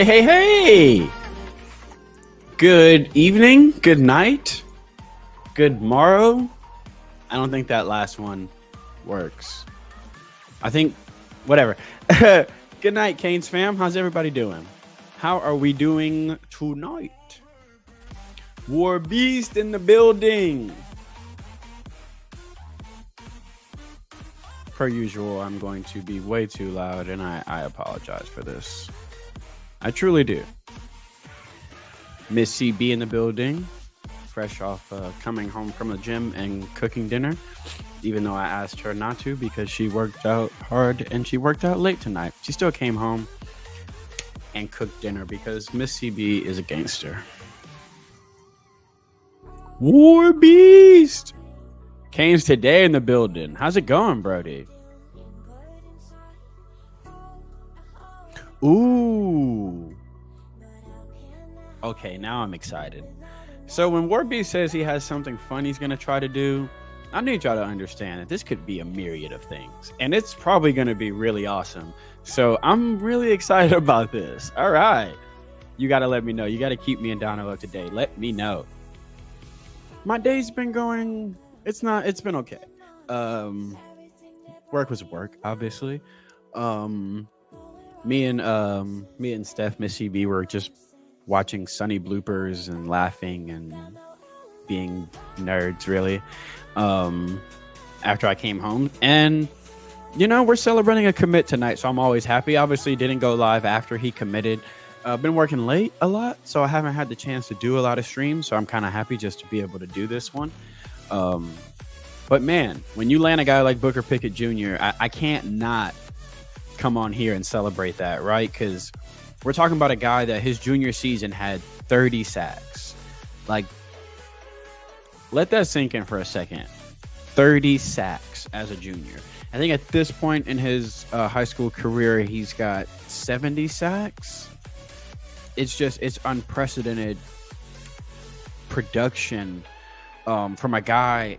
Hey. Good evening, good night, good morrow. I don't think that last one works. I think, whatever. Good night, Canes fam. How's everybody doing? How are we doing tonight? War Beast in the building. Per usual, I'm going to be way too loud, and I apologize for this. I truly do. Miss CB in the building, fresh off coming home from the gym and cooking dinner, even though I asked her not to because she worked out hard and she worked out late tonight. She still came home and cooked dinner because Miss CB is a gangster. War Beast! Canes today in the building. How's it going, Brody? Ooh. Okay, now I'm excited. So when Warbeast says he has something fun he's going to try to do, I need y'all to understand that this could be a myriad of things. And it's probably going to be really awesome. So I'm really excited about this. All right. You got to let me know. You got to keep me and Dono up to date. Let me know. My day's been going... It's been okay. Work was work, obviously. Me and Steph, Miss CB were just watching sunny bloopers and laughing and being nerds, really. After I came home, and we're celebrating a commit tonight, so I'm always happy. Obviously, didn't go live after he committed. Been working late a lot, so I haven't had the chance to do a lot of streams. So I'm kind of happy just to be able to do this one. But man, when you land a guy like Booker Pickett Jr., I can't not come on here and celebrate that, right? Because we're talking about a guy that his junior season had 30 sacks. Like, let that sink in for a second. 30 sacks as a junior. I think at this point in his high school career, he's got 70 sacks. It's unprecedented production from a guy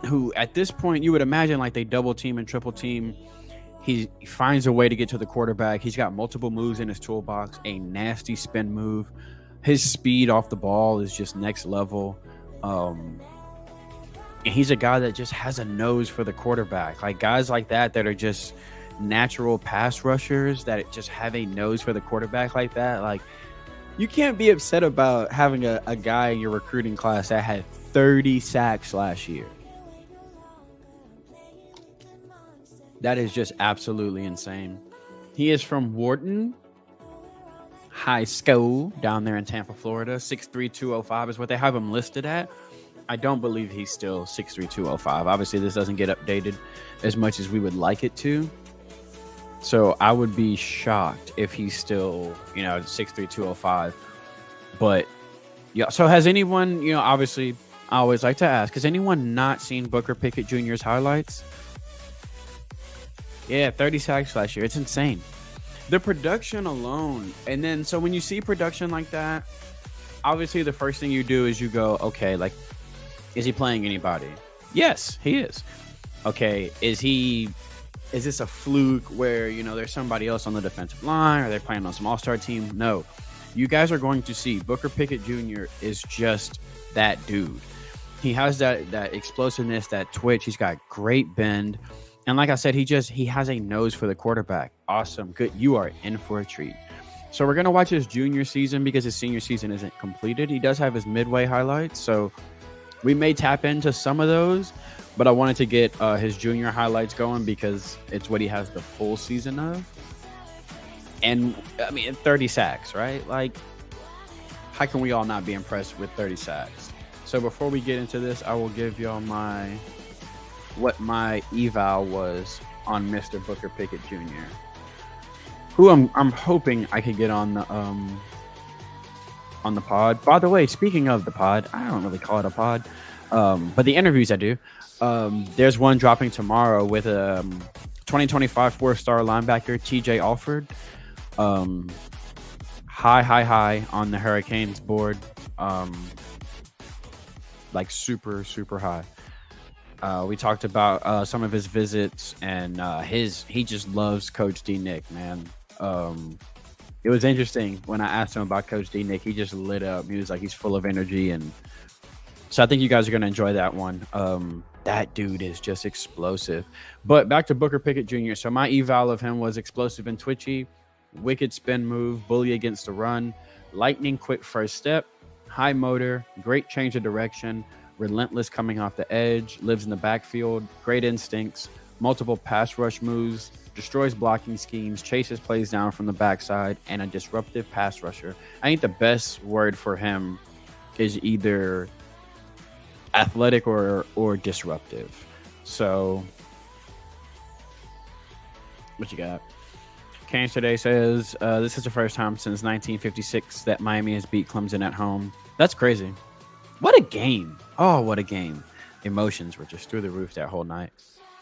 who at this point you would imagine like they double team and triple team. He finds a way to get to the quarterback. He's got multiple moves in his toolbox, a nasty spin move. His speed off the ball is just next level. And he's a guy that just has a nose for the quarterback. Like guys like that are just natural pass rushers that just have a nose for the quarterback like that. Like you can't be upset about having a guy in your recruiting class that had 30 sacks last year. That is just absolutely insane. He is from Wharton High School down there in Tampa, Florida. 6'3", 205 is what they have him listed at. I don't believe he's still 6'3", 205. Obviously, this doesn't get updated as much as we would like it to. So I would be shocked if he's still, 6'3", 205. But yeah, so has anyone, obviously, I always like to ask, has anyone not seen Booker Pickett Jr.'s highlights? Yeah, 30 sacks last year. It's insane. The production alone. And then, so when you see production like that, obviously the first thing you do is you go, okay, like, is he playing anybody? Yes, he is. Okay, is this a fluke where, there's somebody else on the defensive line? Or they're playing on some all-star team? No. You guys are going to see Booker Pickett Jr. is just that dude. He has that explosiveness, that twitch. He's got great bend. And like I said, he has a nose for the quarterback. Awesome. Good. You are in for a treat. So we're going to watch his junior season because his senior season isn't completed. He does have his midway highlights. So we may tap into some of those, but I wanted to get his junior highlights going because it's what he has the full season of. And I mean, 30 sacks, right? Like, how can we all not be impressed with 30 sacks? So before we get into this, I will give y'all what my eval was on Mr. Booker Pickett Jr., who I'm hoping I could get on the pod. By the way, speaking of the pod, I don't really call it a pod, but the interviews I do. There's one dropping tomorrow with a 2025 4-star linebacker, TJ Alford. High on the Hurricanes board. Like super, super high. We talked about some of his visits and he just loves Coach D Nick, man. It was interesting when I asked him about Coach D. Nick. He just lit up. He was like, he's full of energy, and so I think you guys are going to enjoy that one. That dude is just explosive. But back to Booker Pickett Jr. So my eval of him was explosive and twitchy, wicked spin move, bully against the run, lightning quick first step, high motor, great change of direction, relentless coming off the edge, lives in the backfield, great instincts, multiple pass rush moves, destroys blocking schemes, chases plays down from the backside, and a disruptive pass rusher. I think the best word for him is either athletic or disruptive. So what you got? Cancer Day says this is the first time since 1956 that Miami has beat Clemson at home. That's crazy. What a game. Oh, what a game. Emotions were just through the roof that whole night.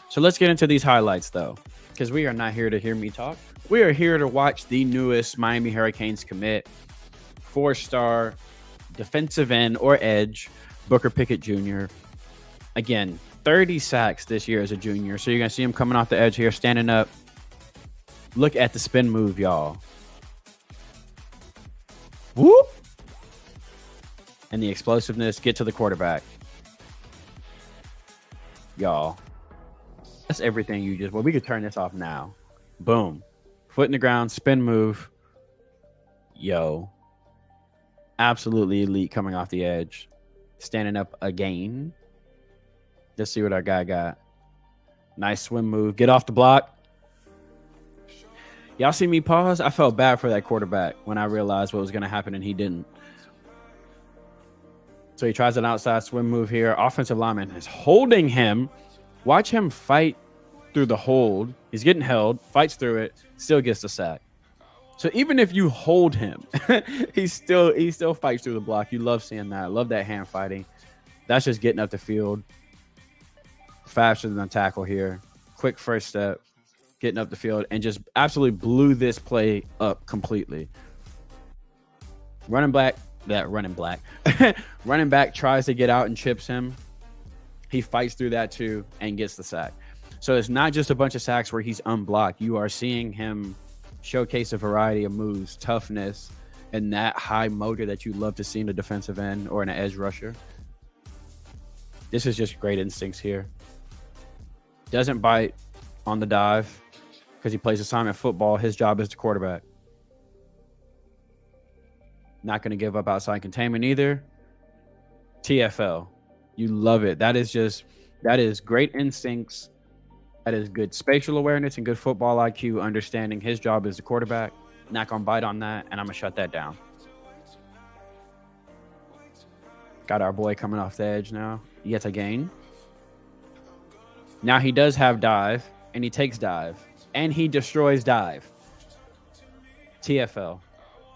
So let's get into these highlights, though, because we are not here to hear me talk. We are here to watch the newest Miami Hurricanes commit, 4-star defensive end or edge, Booker Pickett Jr. Again, 30 sacks this year as a junior. So you're going to see him coming off the edge here, standing up. Look at the spin move, y'all. Whoop. And the explosiveness, get to the quarterback. Y'all. That's everything you just... Well, we could turn this off now. Boom. Foot in the ground, spin move. Yo. Absolutely elite coming off the edge. Standing up again. Let's see what our guy got. Nice swim move. Get off the block. Y'all see me pause? I felt bad for that quarterback when I realized what was going to happen and he didn't. So he tries an outside swim move here. Offensive lineman is holding him. Watch him fight through the hold. He's getting held, fights through it, still gets the sack. So even if you hold him, he still fights through the block. You love seeing that. I love that hand fighting. That's just getting up the field faster than a tackle here. Quick first step, getting up the field, and just absolutely blew this play up completely. Running back tries to get out and chips him. He fights through that too and gets the sack. So it's not just a bunch of sacks where he's unblocked. You are seeing him showcase a variety of moves, toughness, and that high motor that you love to see in a defensive end or in an edge rusher. This is just great instincts here. Doesn't bite on the dive because he plays assignment football. His job is the quarterback. Not going to give up outside containment either. TFL. You love it. That is great instincts. That is good spatial awareness and good football IQ, understanding his job as the quarterback. Not going to bite on that, and I'm going to shut that down. Got our boy coming off the edge now. Yet again. Now he does have dive, and he takes dive, and he destroys dive. TFL.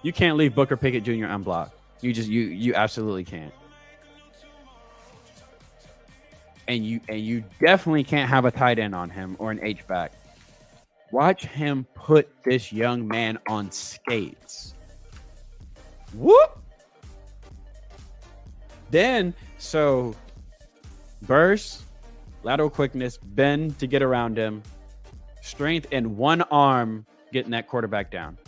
You can't leave Booker Pickett Jr. unblocked. You absolutely can't. And you definitely can't have a tight end on him or an H-back. Watch him put this young man on skates. Whoop! Then, so, burst, lateral quickness, bend to get around him, strength in one arm, getting that quarterback down.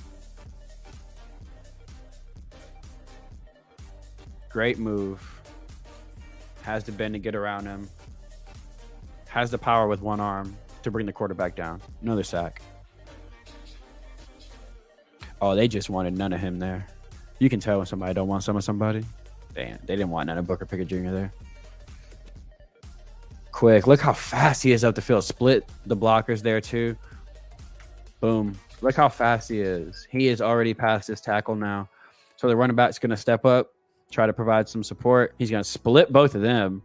Great move. Has the bend to get around him. Has the power with one arm to bring the quarterback down. Another sack. Oh, they just wanted none of him there. You can tell when somebody don't want some of somebody. Damn, they didn't want none of Booker Pickett Jr. there. Quick. Look how fast he is up the field. Split the blockers there too. Boom. Look how fast he is. He is already past this tackle now. So the running back's going to step up, try to provide some support. He's going to split both of them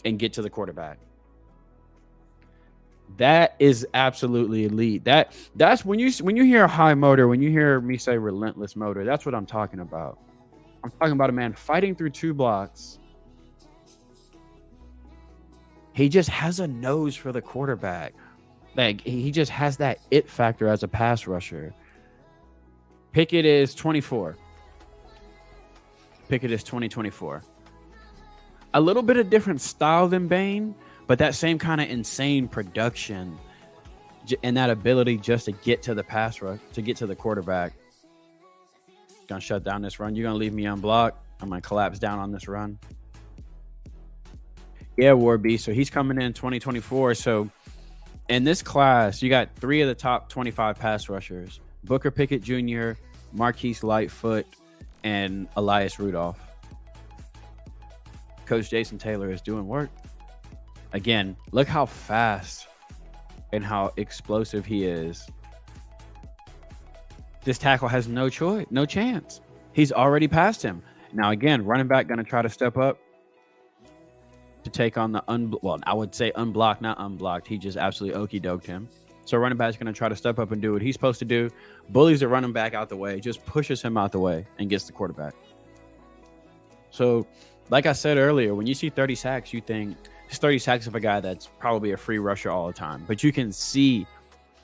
and get to the quarterback. That is absolutely elite. That's when you hear high motor, when you hear me say relentless motor, that's what I'm talking about. I'm talking about a man fighting through two blocks. He just has a nose for the quarterback. Like, he just has that it factor as a pass rusher. Pickett is 24. Pickett is 2024. A little bit of different style than Bane, but that same kind of insane production. and that ability just to get to the pass rush, to get to the quarterback. Gonna shut down this run. You're gonna leave me unblocked. I'm gonna collapse down on this run. Yeah, Warby. So he's coming in 2024. So in this class, you got 3 of the top 25 pass rushers: Booker Pickett Jr., Marquise Lightfoot, and Elias Rudolph. Coach Jason Taylor is doing work. Again, look how fast and how explosive he is. This tackle has no choice, no chance. He's already passed him. Now, again, running back going to try to step up to take on the I would say unblocked, not unblocked. He just absolutely okey-doked him. So running back's going to try to step up and do what he's supposed to do. Bullies the running back out the way, just pushes him out the way and gets the quarterback. So, like I said earlier, when you see 30 sacks, you think it's 30 sacks of a guy that's probably a free rusher all the time. But you can see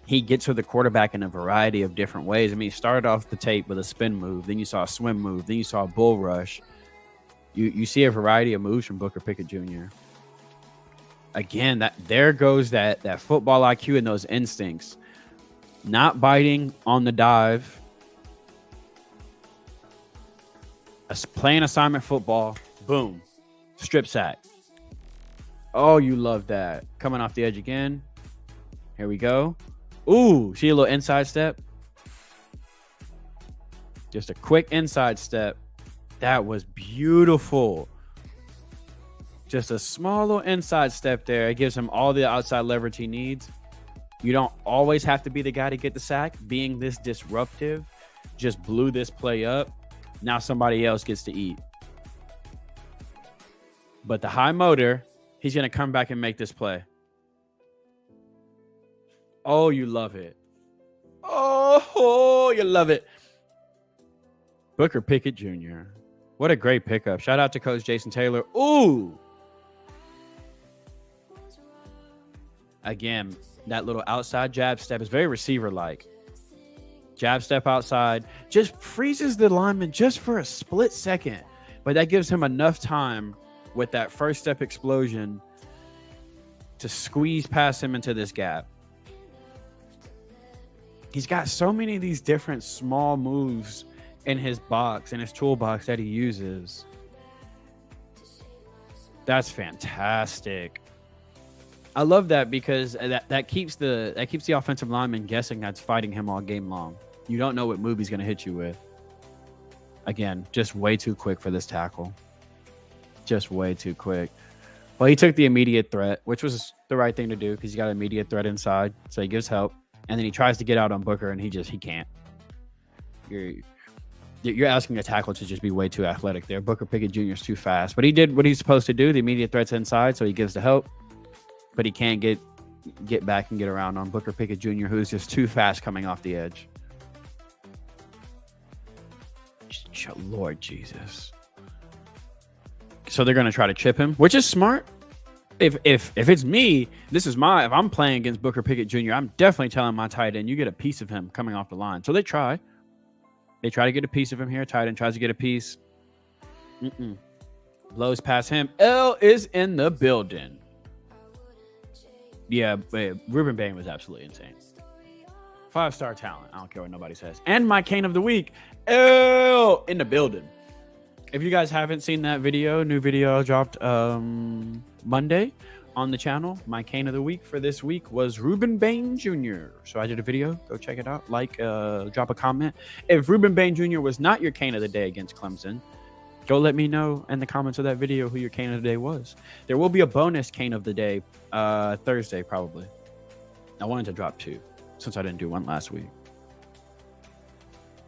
he gets to the quarterback in a variety of different ways. I mean, he started off the tape with a spin move. Then you saw a swim move. Then you saw a bull rush. You see a variety of moves from Booker Pickett Jr. Again, there goes that football IQ and those instincts. Not biting on the dive. Playing assignment football. Boom. Strip sack. Oh, you love that. Coming off the edge again. Here we go. Ooh, see a little inside step? Just a quick inside step. That was beautiful. Just a small little inside step there. It gives him all the outside leverage he needs. You don't always have to be the guy to get the sack. Being this disruptive just blew this play up. Now somebody else gets to eat. But the high motor, he's going to come back and make this play. Oh, you love it. Oh, you love it. Booker Pickett Jr. What a great pickup. Shout out to Coach Jason Taylor. Ooh. Again, that little outside jab step is very receiver-like. Jab step outside. Just freezes the lineman just for a split second. But that gives him enough time with that first step explosion to squeeze past him into this gap. He's got so many of these different small moves in his box, in his toolbox that he uses. That's fantastic. I love that because that keeps the offensive lineman guessing that's fighting him all game long. You don't know what move he's going to hit you with. Again, just way too quick for this tackle. Just way too quick. Well, he took the immediate threat, which was the right thing to do because he got an immediate threat inside, so he gives help. And then he tries to get out on Booker, and he can't. You're asking a tackle to just be way too athletic there. Booker Pickett Jr. is too fast. But he did what he's supposed to do. The immediate threat's inside, so he gives the help. But he can't get back and get around on Booker Pickett Jr., who's just too fast coming off the edge. Lord Jesus. So they're going to try to chip him, which is smart. If it's me, if I'm playing against Booker Pickett Jr., I'm definitely telling my tight end, you get a piece of him coming off the line. So they try to get a piece of him here. Tight end tries to get a piece. Blows past him. L is in the building. Yeah, Ruben Bain was absolutely insane. 5-star talent. I don't care what nobody says. And my cane of the week, L in the building. If you guys haven't seen that video, new video dropped Monday on the channel. My cane of the week for this week was Ruben Bain Jr. So I did a video. Go check it out. Drop a comment. If Ruben Bain Jr. was not your cane of the day against Clemson, go let me know in the comments of that video who your cane of the day was. There will be a bonus cane of the day Thursday, probably. I wanted to drop 2 since I didn't do one last week.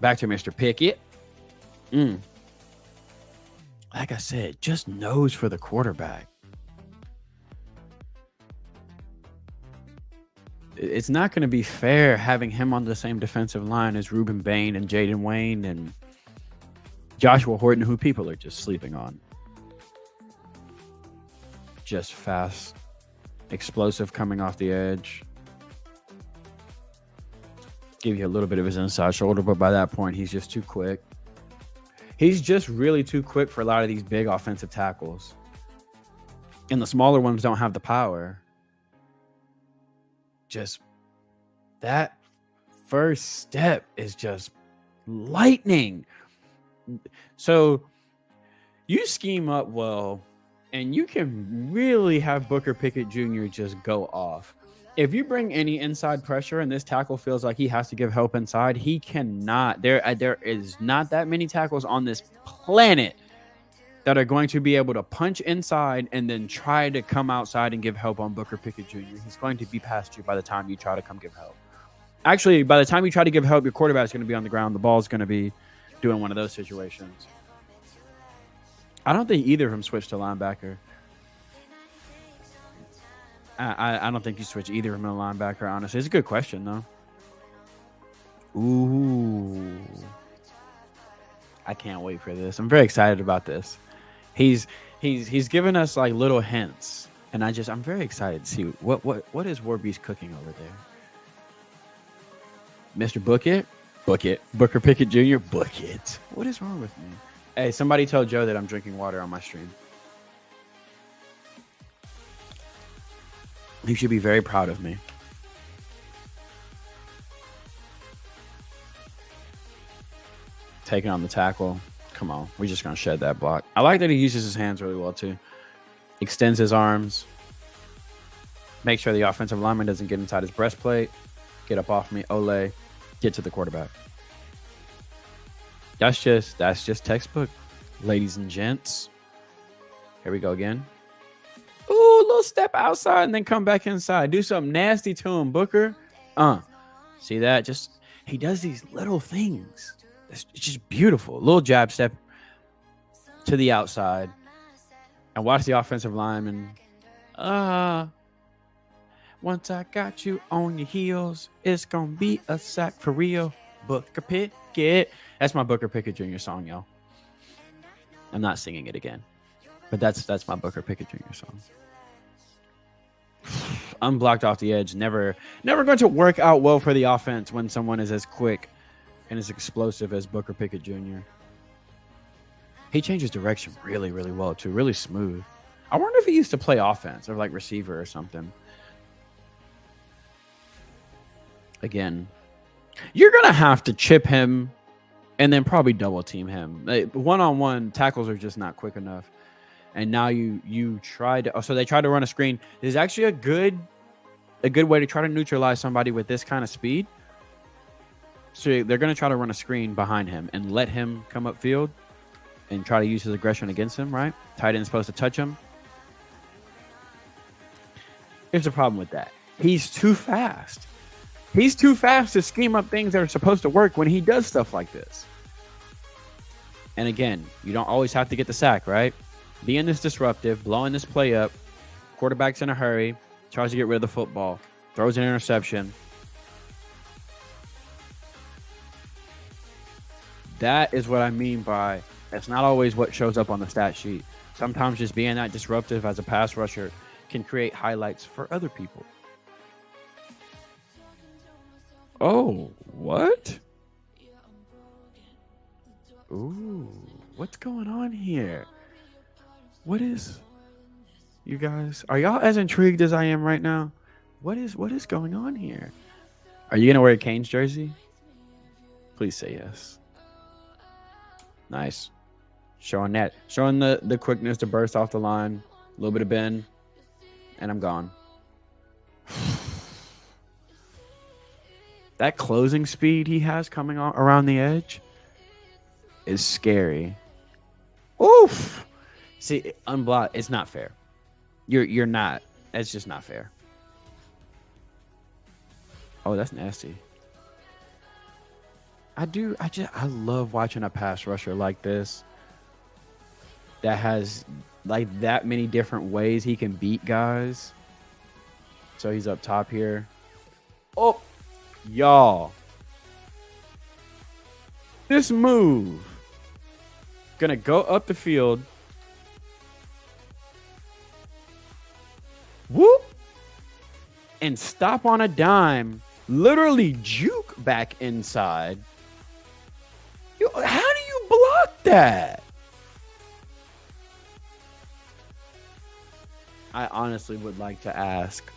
Back to Mr. Pickett. Like I said, just knows for the quarterback. It's not going to be fair having him on the same defensive line as Ruben Bain and Jaden Wayne and Joshua Horton, who people are just sleeping on. Just fast, explosive coming off the edge. Give you a little bit of his inside shoulder, but by that point, he's just too quick. He's just really too quick for a lot of these big offensive tackles. And the smaller ones don't have the power. Just That first step is just lightning. So you scheme up well, and you can really have Booker Pickett Jr. just go off. If you bring any inside pressure and this tackle feels like he has to give help inside, he cannot. There is not that many tackles on this planet that are going to be able to punch inside and then try to come outside and give help on Booker Pickett Jr. He's going to be past you by the time you try to come give help. Actually, by the time you try to give help, your quarterback's going to be on the ground. The ball's going to be doing one of those situations. I don't think either of them switched to linebacker. I don't think you switch either of them to linebacker, honestly. It's a good question, though. Ooh. I can't wait for this. I'm very excited about this. He's given us like little hints, and I'm very excited to see what is Warbeast cooking over there. Mr. Booker Pickett Jr. Bucket. What is wrong with me? Hey, somebody tell Joe that I'm drinking water on my stream. He should be very proud of me. Taking on the tackle. Come on. We're just going to shed that block. I like that he uses his hands really well, too. Extends his arms. Make sure the offensive lineman doesn't get inside his breastplate. Get up off me. Ole. Get to the quarterback. That's just textbook, ladies and gents. Here we go again. Ooh, a little step outside and then come back inside. Do something nasty to him, Booker. See that? He does these little things. It's just beautiful. Little jab step to the outside. And watch the offensive lineman. Once I got you on your heels, it's going to be a sack for real. Booker Pickett. That's my Booker Pickett Jr. song, y'all. I'm not singing it again. But that's my Booker Pickett Jr. song. Unblocked off the edge. Never going to work out well for the offense when someone is as quick and as explosive as Booker Pickett Jr. He changes direction really, really well, too. Really smooth. I wonder if he used to play offense or like receiver or something. Again, you're going to have to chip him and then probably double team him. One-on-one tackles are just not quick enough. And now you try to... So they try to run a screen. This is actually a good way to try to neutralize somebody with this kind of speed. So they're going to try to run a screen behind him and let him come upfield and try to use his aggression against him, right? Tight end's supposed to touch him. Here's the problem with that. He's too fast. He's too fast to scheme up things that are supposed to work when he does stuff like this. And again, you don't always have to get the sack, right? Being this disruptive, blowing this play up, quarterback's in a hurry, tries to get rid of the football, throws an interception. That is what I mean by that's not always what shows up on the stat sheet. Sometimes just being that disruptive as a pass rusher can create highlights for other people. Oh, what? Ooh, what's going on here? What is... You guys, are y'all as intrigued as I am right now? What is going on here? Are you going to wear a Canes jersey? Please say yes. Nice. Showing the quickness to burst off the line. A little bit of bend. And I'm gone. That closing speed he has coming around the edge is scary. Oof. See, unblocked. It's not fair. You're not. It's just not fair. Oh, that's nasty. I love watching a pass rusher like this that has like that many different ways he can beat guys. So he's up top here. Oh, y'all. This move gonna go up the field. Whoop. And stop on a dime. Literally juke back inside. How do you block that? I honestly would like to ask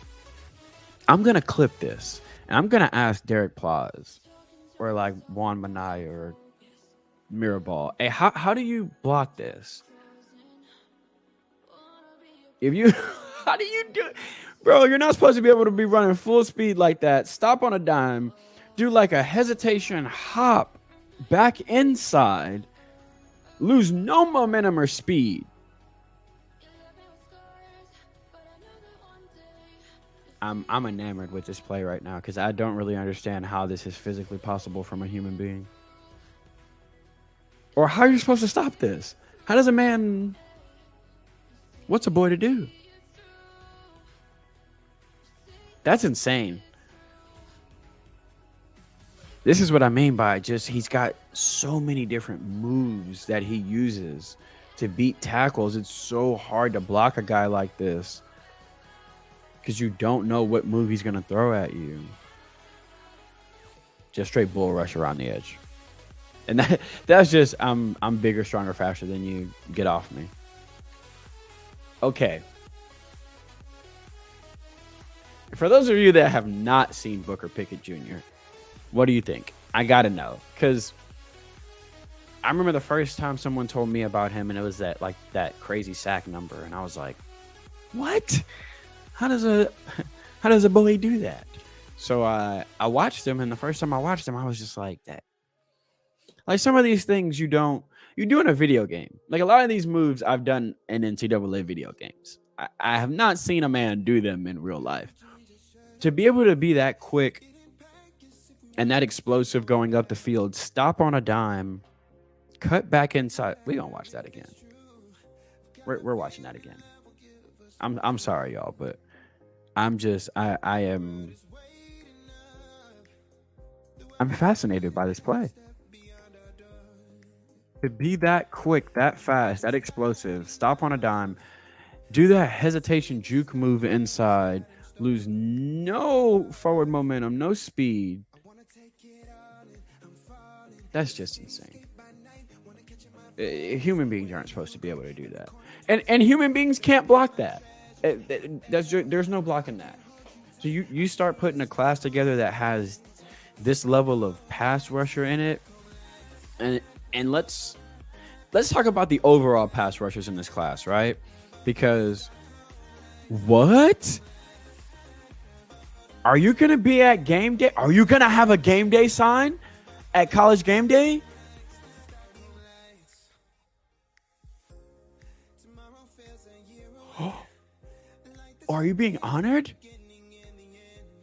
I'm gonna clip this and I'm gonna ask Derek Plaz or like Juan Manaya or Mirabal, hey, how do you block this? If you how do you do it? Bro, you're not supposed to be able to be running full speed like that. Stop on a dime, do like a hesitation hop back inside, lose no momentum or speed. I'm enamored with this play right now because I don't really understand how this is physically possible from a human being. Or how are you supposed to stop this? How does a man... What's a boy to do? That's insane. This is what I mean by just he's got so many different moves that he uses to beat tackles. It's so hard to block a guy like this because you don't know what move he's going to throw at you. Just straight bull rush around the edge. And that's just, I'm bigger, stronger, faster than you. Get off me. Okay. For those of you that have not seen Booker Pickett Jr., what do you think? I got to know. Because I remember the first time someone told me about him, and it was that crazy sack number. And I was like, what? How does a boy do that? So I watched him, and the first time I watched him, I was just like that. Like some of these things you do in a video game. Like a lot of these moves I've done in NCAA video games. I have not seen a man do them in real life. To be able to be that quick and that explosive going up the field, stop on a dime, cut back inside. We're gonna watch that again. We're watching that again. I'm sorry, y'all, but I'm fascinated by this play. To be that quick, that fast, that explosive, stop on a dime, do that hesitation juke move inside, lose no forward momentum, no speed. That's just insane. Human beings aren't supposed to be able to do that. And human beings can't block that. There's no blocking that. So you start putting a class together that has this level of pass rusher in it, and let's talk about the overall pass rushers in this class, right? Because what? Are you going to be at game day? Are you going to have a game day sign at college game day? Are you being honored?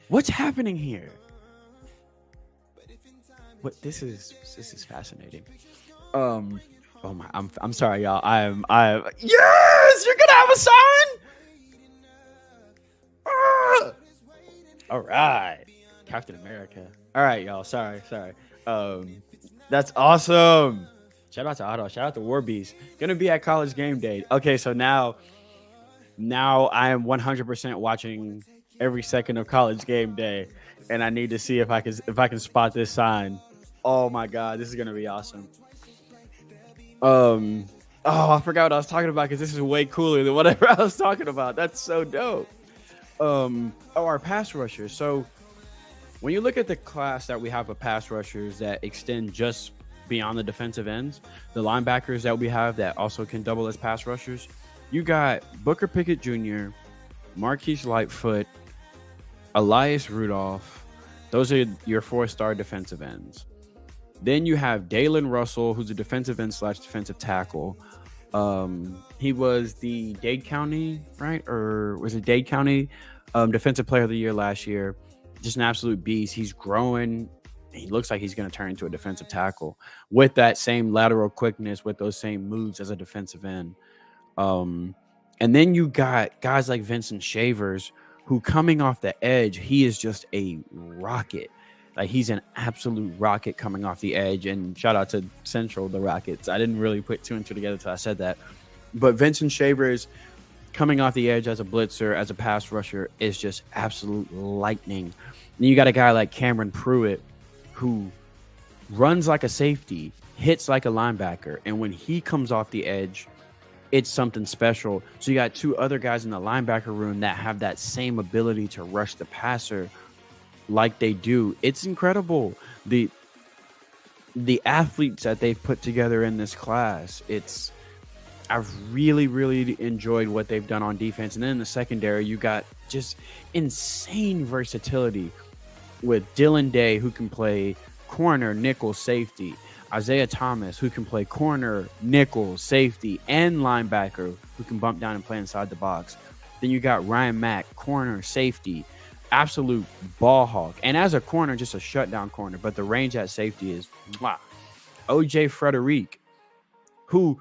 What's happening here? What this is fascinating. Oh my, I'm sorry, y'all. I'm yes, you're gonna have a sign. All right, Captain America. All right, y'all. Sorry. That's awesome. Shout out to Hudl. Shout out to Warbeast. Gonna be at college game day. Okay, so now I am 100% watching every second of college game day, and I need to see if I can spot this sign. Oh my god, this is gonna be awesome. Oh, I forgot what I was talking about because this is way cooler than whatever I was talking about. That's so dope. Our pass rushers. So when you look at the class that we have of pass rushers that extend just beyond the defensive ends, the linebackers that we have that also can double as pass rushers, you got Booker Pickett Jr., Marquise Lightfoot, Elias Rudolph. Those are your 4-star defensive ends. Then you have Dalen Russell, who's a defensive end / defensive tackle. He was the Dade County, right? Or was it Dade County Defensive Player of the Year last year? Just an absolute beast. He's growing. He looks like he's going to turn into a defensive tackle with that same lateral quickness, with those same moves as a defensive end. And then you got guys like Vincent Shavers, who coming off the edge, he is just a rocket. Like he's an absolute rocket coming off the edge. And shout out to Central, the Rockets. I didn't really put 2 and 2 together until I said that. But Vincent Shavers coming off the edge as a blitzer, as a pass rusher, is just absolute lightning. And you got a guy like Cameron Pruitt, who runs like a safety, hits like a linebacker. And when he comes off the edge, it's something special. So you got two other guys in the linebacker room that have that same ability to rush the passer like they do. It's incredible. The athletes that they've put together in this class, I've really, really enjoyed what they've done on defense. And then in the secondary, you got just insane versatility with Dylan Day, who can play corner, nickel, safety. Isaiah Thomas, who can play corner, nickel, safety, and linebacker, who can bump down and play inside the box. Then you got Ryan Mack, corner, safety, absolute ball hawk. And as a corner, just a shutdown corner. But the range at safety is wow. OJ Frederic, who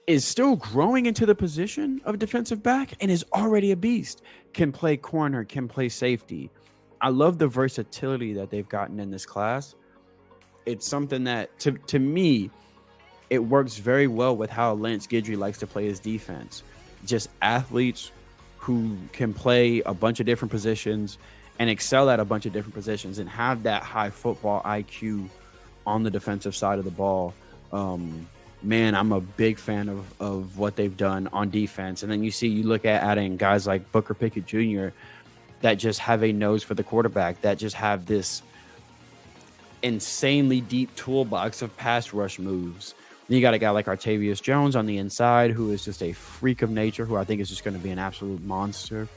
is still growing into the position of defensive back and is already a beast. Can play corner, can play safety. I love the versatility that they've gotten in this class. It's something that, to me, it works very well with how Lance Guidry likes to play his defense. Just athletes who can play a bunch of different positions and excel at a bunch of different positions and have that high football IQ on the defensive side of the ball. Man, I'm a big fan of what they've done on defense. And then you look at adding guys like Booker Pickett Jr. that just have a nose for the quarterback, that just have this insanely deep toolbox of pass rush moves. Then you got a guy like Artavius Jones on the inside, who is just a freak of nature, who I think is just going to be an absolute monster.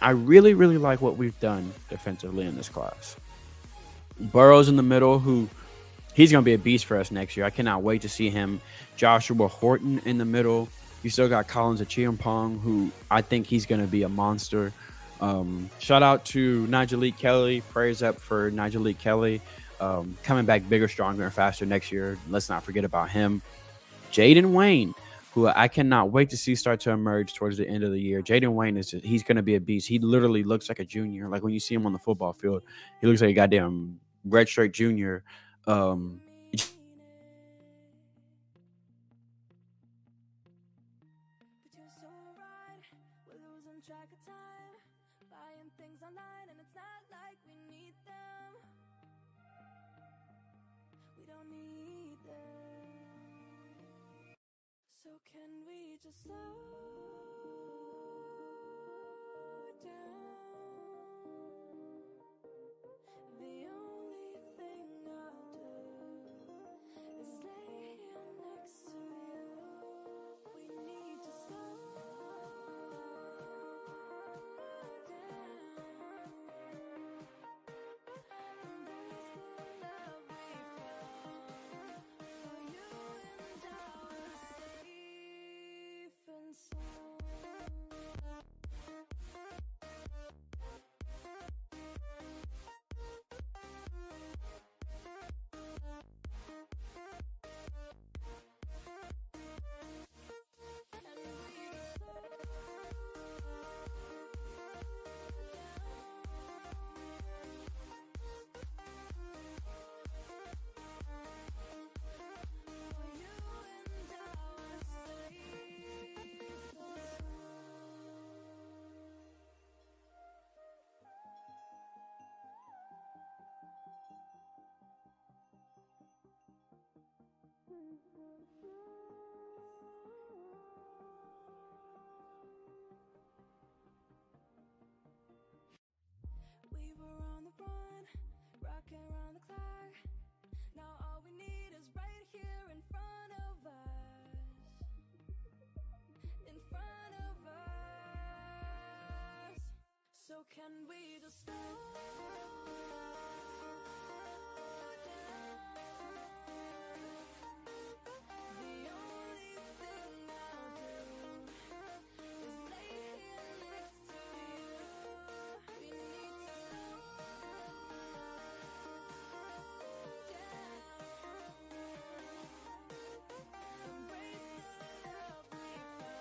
I really, really like what we've done defensively in this class. Burrows in the middle, who he's going to be a beast for us next year. I cannot wait to see him. Joshua Horton in the middle. You still got Collins Achiampong, who I think he's going to be a monster. Shout out to Nigel Kelly. Prayers up for Nigel Kelly. Coming back bigger, stronger, and faster next year. Let's not forget about him. Jaden Wayne, who I cannot wait to see start to emerge towards the end of the year. Jaden Wayne he's going to be a beast. He literally looks like a junior. Like when you see him on the football field, he looks like a goddamn redshirt junior. Can we just slow down? The only thing I'll do is lay here next to you. We need to slow down. Embrace the love we found for you and ours. Safe and sound. We were on the run, rocking around the clock. Now all we need is right here in front of us. In front of us. So can we just slow down? The only thing I'll do is lay here next to you. We need to slow down. Embrace the love we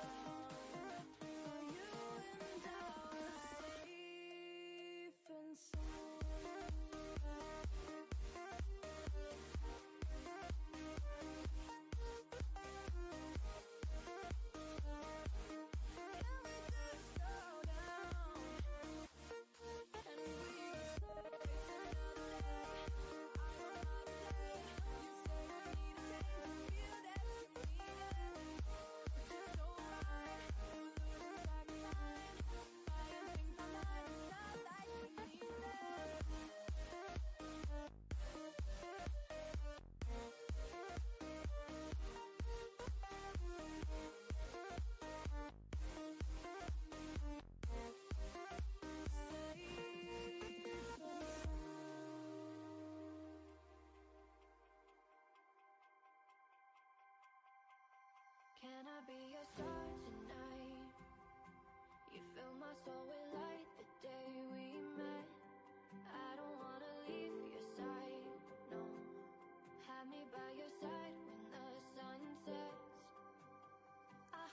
found for you and ours. Safe and sound.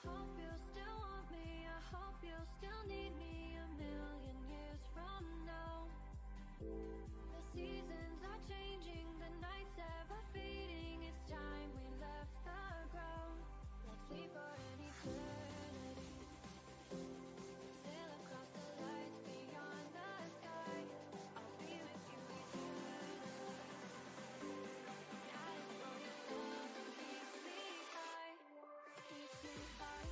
hope you still want me. I hope you still need me a million years from now. The seasons are changing, the nights ever fading. It's time we left the ground. Let's leave for an eternity. Sail across the lights beyond the sky. I'll be with you eternally. Dying for your love that keeps me high, keeps me high.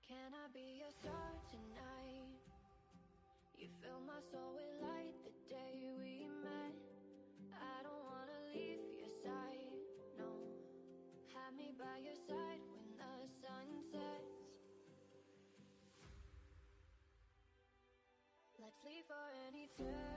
Can I be your star tonight? You fill my soul with light the day we met. I don't wanna leave your side, no. Have me by your side when the sun sets. Let's leave for an eternity.